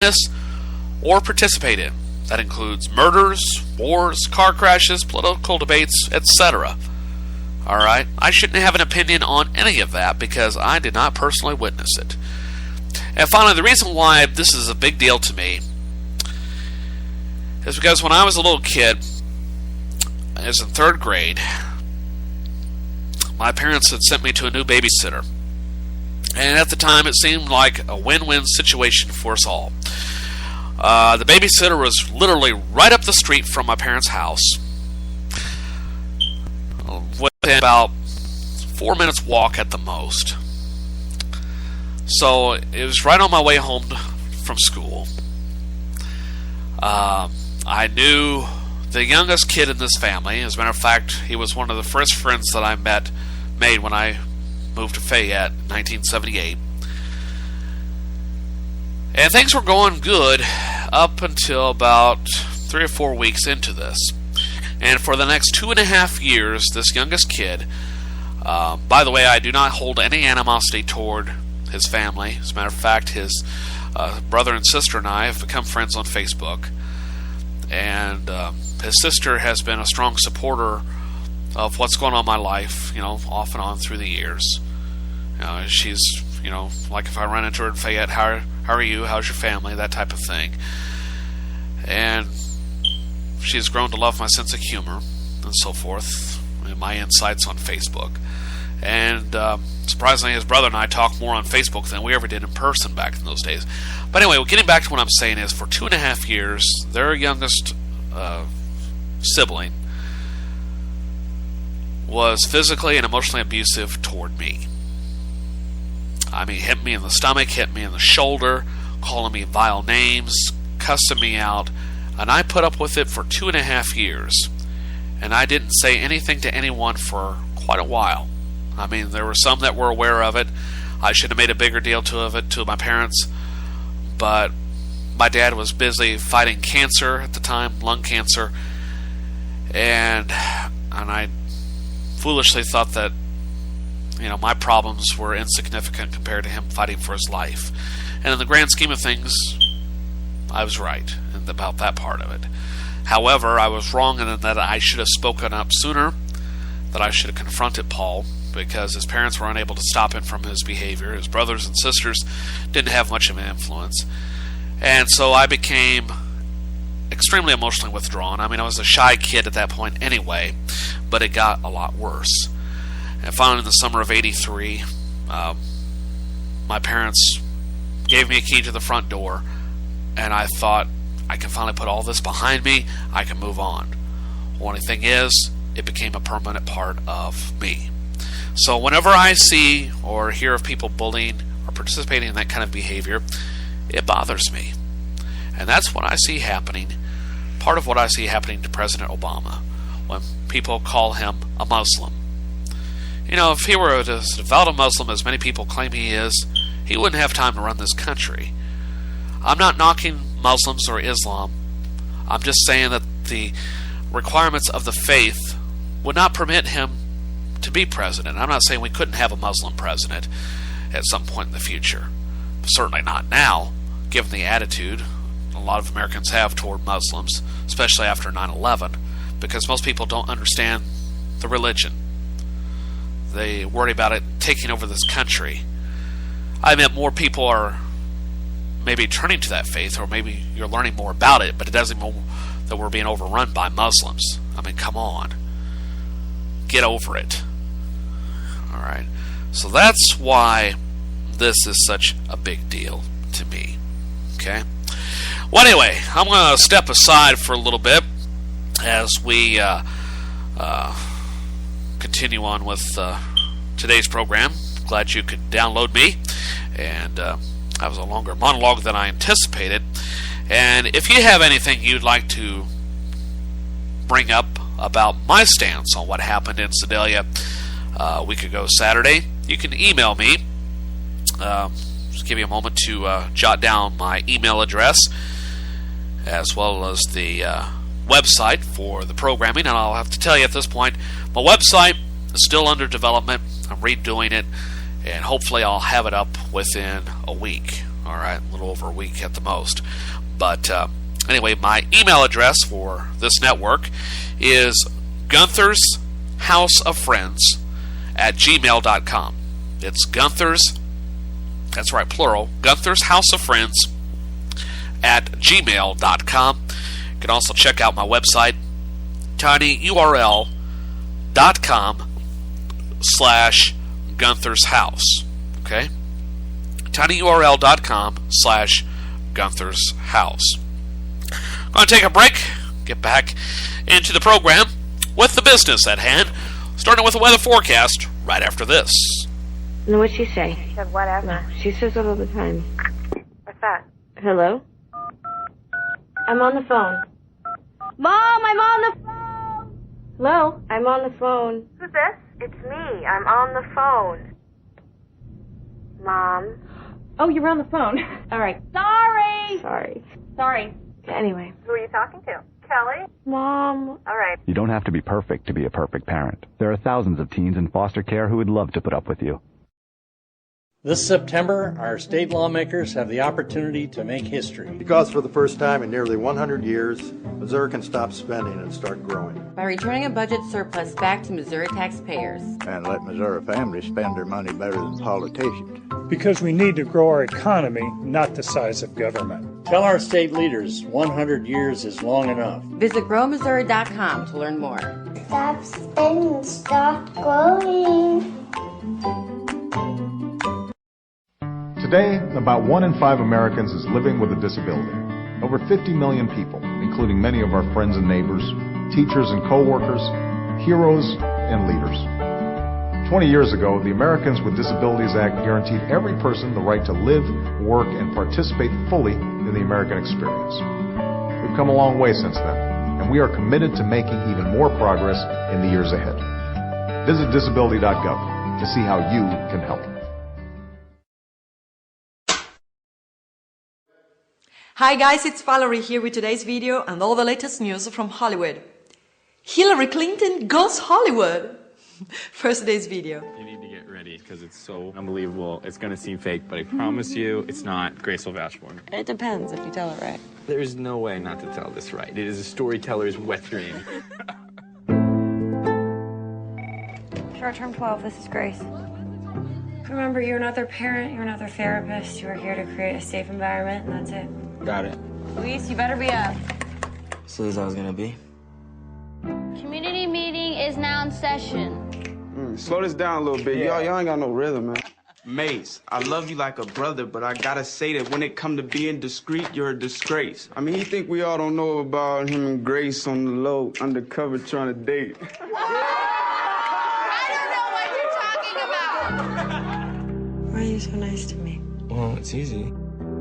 witness or participate in. That includes murders, wars, car crashes, political debates, etc. Alright? I shouldn't have an opinion on any of that because I did not personally witness it. And finally, the reason why this is a big deal to me is because when I was a little kid, I was in 3rd grade, my parents had sent me to a new babysitter. And at the time, it seemed like a win-win situation for us all. The babysitter was literally right up the street from my parents' house, within about 4 minutes walk at the most. So it was right on my way home from school. I knew the youngest kid in this family. As a matter of fact, he was one of the first friends that I made when I moved to Fayette in 1978. And things were going good up until about 3 or 4 weeks into this. And for the next 2.5 years, this youngest kid, by the way, I do not hold any animosity toward his family. As a matter of fact, his brother and sister and I have become friends on Facebook. And his sister has been a strong supporter of what's going on in my life, off and on through the years. She's, like if I run into her in Fayette, how are you? How's your family? That type of thing. And she's grown to love my sense of humor and so forth, and my insights on Facebook. And surprisingly, his brother and I talk more on Facebook than we ever did in person back in those days. But anyway, getting back to what I'm saying is, for 2.5 years, their youngest sibling was physically and emotionally abusive toward me. I mean, hit me in the stomach, hit me in the shoulder, calling me vile names, cussing me out, and I put up with it for 2.5 years. And I didn't say anything to anyone for quite a while. I mean, there were some that were aware of it. I should have made a bigger deal of it to my parents, but my dad was busy fighting cancer at the time, lung cancer, and I foolishly thought that my problems were insignificant compared to him fighting for his life. And in the grand scheme of things, I was right about that part of it. However, I was wrong in that I should have spoken up sooner, that I should have confronted Paul, because his parents were unable to stop him from his behavior. His brothers and sisters didn't have much of an influence. And so I became extremely emotionally withdrawn. I mean, I was a shy kid at that point anyway, but it got a lot worse. And finally, in the summer of '83, my parents gave me a key to the front door, and I thought, I can finally put all this behind me, I can move on. Only thing is, it became a permanent part of me. So whenever I see or hear of people bullying or participating in that kind of behavior, it bothers me. And that's what I see happening, part of what I see happening to President Obama, when people call him a Muslim. If he were as devout a Muslim as many people claim he is, he wouldn't have time to run this country. I'm not knocking Muslims or Islam. I'm just saying that the requirements of the faith would not permit him to be president. I'm not saying we couldn't have a Muslim president at some point in the future. Certainly not now, given the attitude a lot of Americans have toward Muslims, especially after 9/11, because most people don't understand the religion. They worry about it taking over this country. I mean, more people are maybe turning to that faith, or maybe you're learning more about it, but it doesn't mean that we're being overrun by Muslims. I mean, come on. Get over it. Alright. So that's why this is such a big deal to me. Okay? Well, anyway, I'm going to step aside for a little bit as we continue on with today's program. Glad you could download me, and that was a longer monologue than I anticipated. And if you have anything you'd like to bring up about my stance on what happened in Sedalia a week ago Saturday, you can email me. Just give you a moment to jot down my email address, as well as the website for the programming. And I'll have to tell you at this point, my website is still under development. I'm redoing it, and hopefully I'll have it up within a week. All right, a little over a week at the most. But anyway, my email address for this network is Gunther's House of Friends at gmail.com. It's Gunther's, that's right, plural, Gunther's House of Friends at gmail.com. You can also check out my website, tinyurl.com/Gunther's House. Okay? tinyurl.com/Gunther's House. I'm going to take a break, get back into the program with the business at hand, starting with the weather forecast right after this. No, what'd she say? She said whatever. No, she says it all the time. What's that? Hello? I'm on the phone. Mom, I'm on the phone! Hello? I'm on the phone. Who's this? It's me. I'm on the phone. Mom. Oh, you're on the phone. All right. Sorry. Anyway. Who are you talking to? Kelly? Mom. All right. You don't have to be perfect to be a perfect parent. There are thousands of teens in foster care who would love to put up with you. This September, our state lawmakers have the opportunity to make history. Because for the first time in nearly 100 years, Missouri can stop spending and start growing. By returning a budget surplus back to Missouri taxpayers. And let Missouri families spend their money better than politicians. Because we need to grow our economy, not the size of government. Tell our state leaders 100 years is long enough. Visit growmissouri.com to learn more. Stop spending, stop growing. Today, about 1 in 5 Americans is living with a disability. Over 50 million people, including many of our friends and neighbors, teachers and co-workers, heroes and leaders. 20 years ago, the Americans with Disabilities Act guaranteed every person the right to live, work, and participate fully in the American experience. We've come a long way since then, and we are committed to making even more progress in the years ahead. Visit disability.gov to see how you can help. Hi guys, it's Valerie here with today's video and all the latest news from Hollywood. Hillary Clinton goes Hollywood! First today's video. You need to get ready because it's so unbelievable. It's going to seem fake, but I promise you it's not. Grace will vouch for me. It depends if you tell it right. There's no way not to tell this right. It is a storyteller's wet dream. Short term 12, this is Grace. Remember, you're not their parent, you're not their therapist. You are here to create a safe environment, and that's it. Got it. Luis, you better be up. So is I was gonna be. Community meeting is now in session. Slow this down a little bit. Y'all ain't got no rhythm, man. Mace, I love you like a brother, but I gotta say that when it come to being discreet, you're a disgrace. I mean, he think we all don't know about him and Grace on the low, undercover trying to date. I don't know what you're talking about. Why are you so nice to me? Well, it's easy.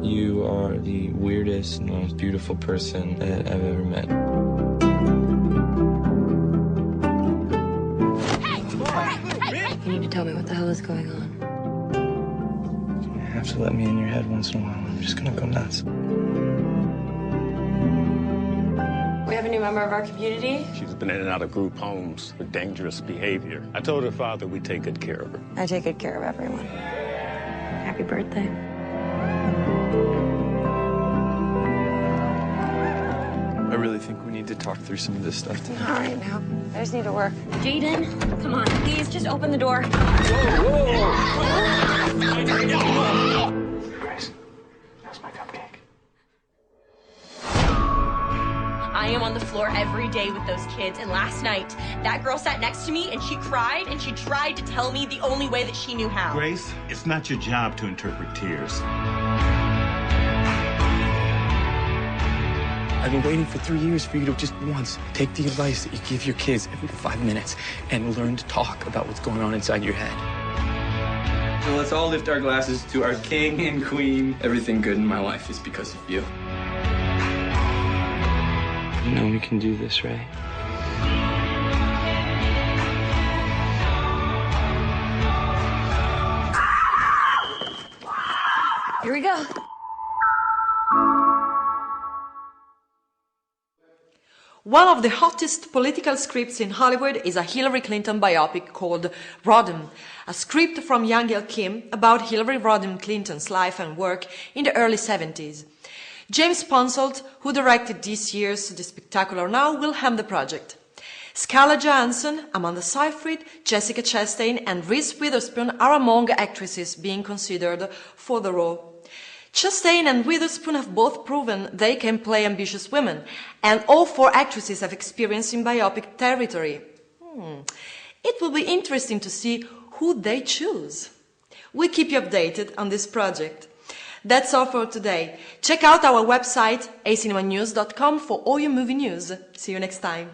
You are the weirdest, most beautiful person that I've ever met. You need to tell me what the hell is going on. You have to let me in your head once in a while. I'm just gonna go nuts. We have a new member of our community. She's been in and out of group homes with dangerous behavior. I told her father we'd take good care of her. I take good care of everyone. Happy birthday. I really think we need to talk through some of this stuff today. All right, now. I just need to work. Jaden, come on, please, just open the door. Grace, that's my cupcake. I am on the floor every day with those kids, and last night, that girl sat next to me, and she cried, and she tried to tell me the only way that she knew how. Grace, it's not your job to interpret tears. I've been waiting for 3 years for you to just once take the advice that you give your kids every 5 minutes and learn to talk about what's going on inside your head. So let's all lift our glasses to our king and queen. Everything good in my life is because of you. You know we can do this, right? Here we go. One of the hottest political scripts in Hollywood is a Hillary Clinton biopic called Rodham, a script from young El Kim about Hillary Rodham Clinton's life and work in the early 70s. James Ponsoldt, who directed this year's The Spectacular Now, will helm the project. Scarlett Johansson, Amanda Seyfried, Jessica Chastain and Reese Witherspoon are among actresses being considered for the role. Chastain and Witherspoon have both proven they can play ambitious women, and all 4 actresses have experience in biopic territory. It will be interesting to see who they choose. We'll keep you updated on this project. That's all for today. Check out our website, acinemanews.com, for all your movie news. See you next time.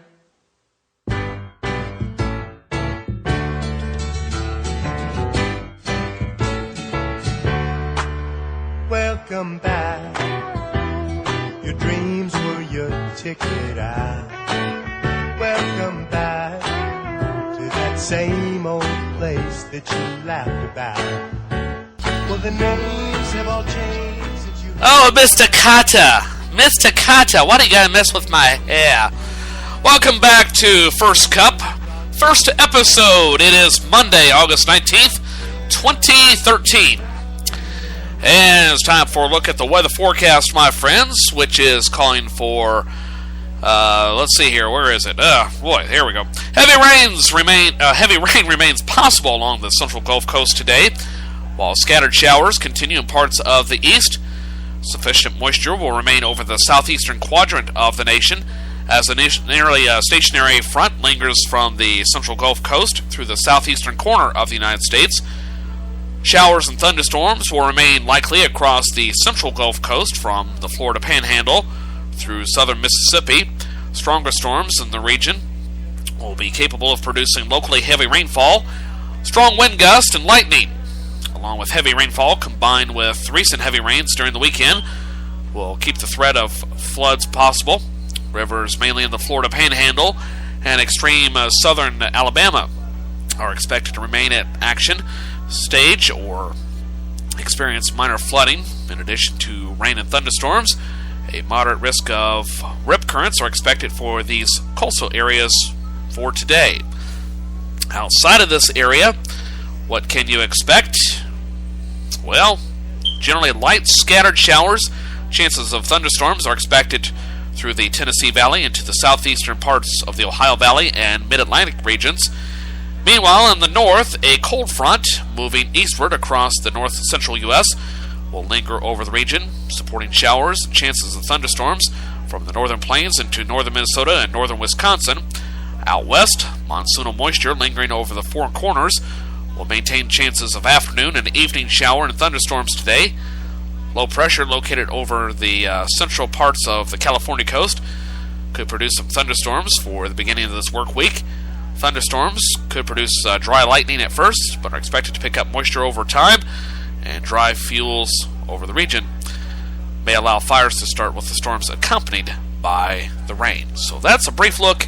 Welcome back. Your dreams were your ticket out. Welcome back to that same old place that you laughed about. Well, the names have all changed since you... Oh, Mr. Carter! Mr. Carter, why do you gotta mess with my hair? Welcome back to First Cup. First episode. It is Monday, August 19th, 2013. And it's time for a look at the weather forecast, my friends, which is calling for, let's see here, where is it? Boy, here we go. Heavy rain remains possible along the central Gulf Coast today, while scattered showers continue in parts of the east. Sufficient moisture will remain over the southeastern quadrant of the nation, as a nearly stationary front lingers from the central Gulf Coast through the southeastern corner of the United States. Showers and thunderstorms will remain likely across the central Gulf Coast from the Florida Panhandle through southern Mississippi. Stronger storms in the region will be capable of producing locally heavy rainfall, strong wind gusts, and lightning. Along with heavy rainfall combined with recent heavy rains during the weekend will keep the threat of floods possible. Rivers mainly in the Florida Panhandle and extreme southern Alabama are expected to remain at action stage or experience minor flooding. In addition to rain and thunderstorms, a moderate risk of rip currents are expected for these coastal areas for today. Outside of this area, what can you expect? Well, generally light scattered showers. Chances of thunderstorms are expected through the Tennessee Valley into the southeastern parts of the Ohio Valley and mid-Atlantic regions. Meanwhile, in the north, a cold front moving eastward across the north-central U.S. will linger over the region, supporting showers and chances of thunderstorms from the northern plains into northern Minnesota and northern Wisconsin. Out west, monsoonal moisture lingering over the Four Corners will maintain chances of afternoon and evening shower and thunderstorms today. Low pressure located over the central parts of the California coast could produce some thunderstorms for the beginning of this work week. Thunderstorms could produce dry lightning at first, but are expected to pick up moisture over time, and dry fuels over the region may allow fires to start with the storms accompanied by the rain. So that's a brief look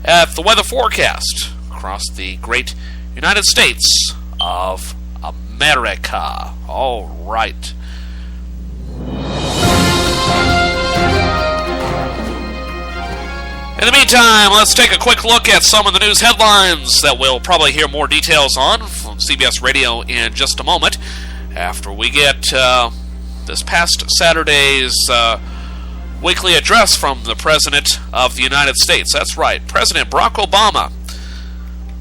at the weather forecast across the great United States of America. All right. In the meantime, let's take a quick look at some of the news headlines that we'll probably hear more details on from CBS Radio in just a moment, after we get this past Saturday's weekly address from the President of the United States. That's right, President Barack Obama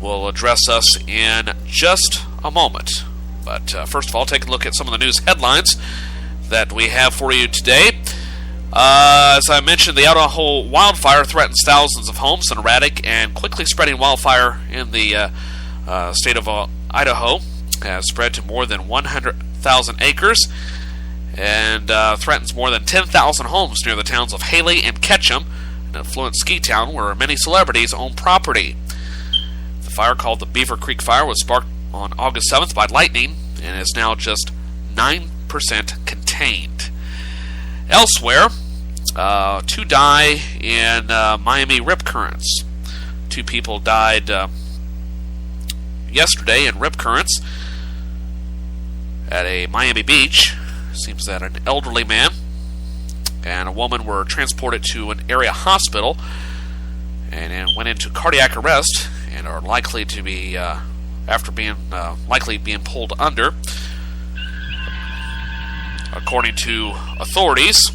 will address us in just a moment. But first of all, take a look at some of the news headlines that we have for you today. As I mentioned, the Idaho wildfire threatens thousands of homes. An erratic and quickly spreading wildfire in the state of Idaho has spread to more than 100,000 acres and threatens more than 10,000 homes near the towns of Haley and Ketchum, an affluent ski town where many celebrities own property. The fire, called the Beaver Creek Fire, was sparked on August 7th by lightning and is now just 9% contained. Elsewhere, 2 die in Miami rip currents. 2 people died yesterday in rip currents at a Miami beach. Seems that an elderly man and a woman were transported to an area hospital. and went into cardiac arrest and are likely to be, after being likely being pulled under. According to authorities,